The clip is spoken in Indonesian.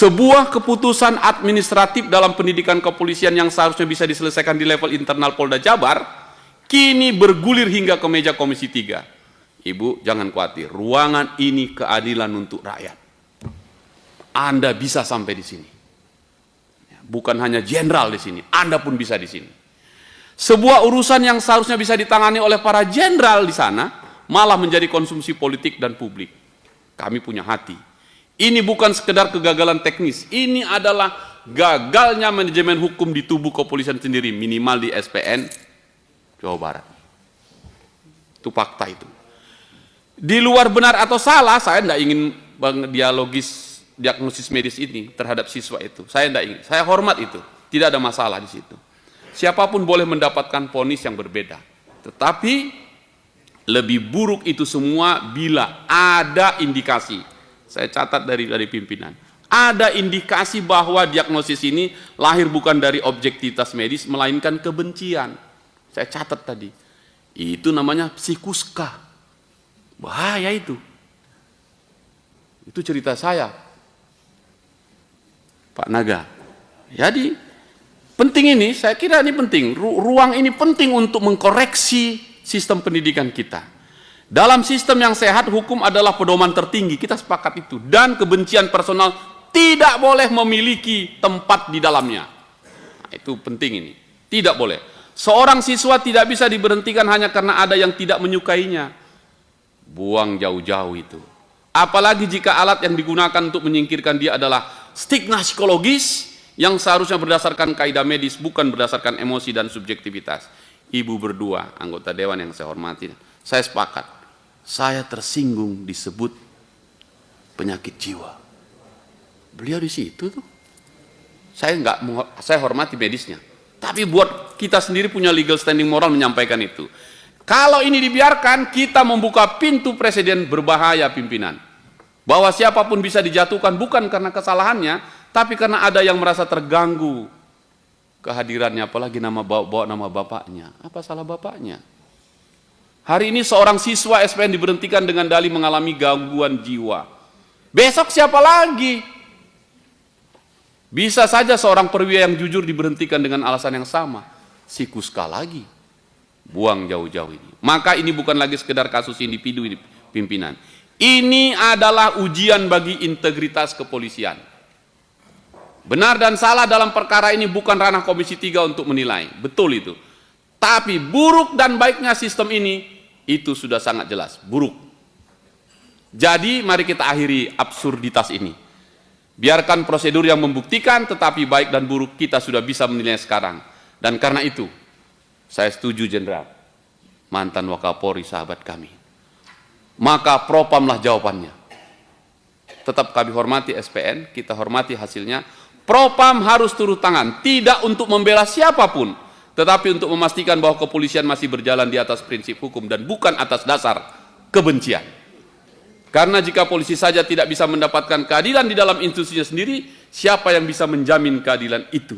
Sebuah keputusan administratif dalam pendidikan kepolisian yang seharusnya bisa diselesaikan di level internal Polda Jabar, kini bergulir hingga ke meja Komisi 3. Ibu, jangan khawatir, ruangan ini keadilan untuk rakyat. Anda bisa sampai di sini. Bukan hanya jenderal di sini, Anda pun bisa di sini. Sebuah urusan yang seharusnya bisa ditangani oleh para jenderal di sana, malah menjadi konsumsi politik dan publik. Kami punya hati. Ini bukan sekedar kegagalan teknis, ini adalah gagalnya manajemen hukum di tubuh kepolisian sendiri, minimal di SPN Jawa Barat. Itu fakta itu. Di luar benar atau salah, saya tidak ingin diagnosis medis ini terhadap siswa itu. Saya tidak ingin, saya hormat itu, tidak ada masalah di situ. Siapapun boleh mendapatkan vonis yang berbeda. Tetapi lebih buruk itu semua bila ada indikasi. Saya catat dari pimpinan. Ada indikasi bahwa diagnosis ini lahir bukan dari objektivitas medis, melainkan kebencian. Saya catat tadi. Itu namanya psikuska. Bahaya itu. Itu cerita saya, Pak Naga. Jadi, penting ini, saya kira ini penting. Ruang ini penting untuk mengkoreksi sistem pendidikan kita. Dalam sistem yang sehat, hukum adalah pedoman tertinggi, kita sepakat itu. Dan kebencian personal tidak boleh memiliki tempat di dalamnya. Nah, itu penting ini. Tidak boleh. Seorang siswa tidak bisa diberhentikan hanya karena ada yang tidak menyukainya. Buang jauh-jauh itu. Apalagi jika alat yang digunakan untuk menyingkirkan dia adalah stigma psikologis yang seharusnya berdasarkan kaidah medis, bukan berdasarkan emosi dan subjektivitas. Ibu berdua, anggota dewan yang saya hormati, saya sepakat. Saya tersinggung disebut penyakit jiwa. Beliau di situ tuh. Saya hormati medisnya. Tapi buat kita sendiri punya legal standing moral menyampaikan itu. Kalau ini dibiarkan, kita membuka pintu presiden berbahaya pimpinan. Bahwa siapapun bisa dijatuhkan bukan karena kesalahannya, tapi karena ada yang merasa terganggu kehadirannya, apalagi bawa nama bapaknya. Apa salah bapaknya? Hari ini seorang siswa SPN diberhentikan dengan dalih mengalami gangguan jiwa. Besok siapa lagi? Bisa saja seorang perwira yang jujur diberhentikan dengan alasan yang sama. Psikuska lagi. Buang jauh-jauh ini. Maka ini bukan lagi sekedar kasus individu ini, pimpinan. Ini adalah ujian bagi integritas kepolisian. Benar dan salah dalam perkara ini bukan ranah Komisi 3 untuk menilai. Betul itu. Tapi buruk dan baiknya sistem ini, itu sudah sangat jelas. Buruk. Jadi mari kita akhiri absurditas ini. Biarkan prosedur yang membuktikan, tetapi baik dan buruk kita sudah bisa menilai sekarang. Dan karena itu, saya setuju Jenderal, mantan Wakapolri sahabat kami. Maka propamlah jawabannya. Tetap kami hormati SPN, kita hormati hasilnya. Propam harus turun tangan, tidak untuk membela siapapun, tetapi untuk memastikan bahwa kepolisian masih berjalan di atas prinsip hukum dan bukan atas dasar kebencian. Karena jika polisi saja tidak bisa mendapatkan keadilan di dalam institusinya sendiri, siapa yang bisa menjamin keadilan itu?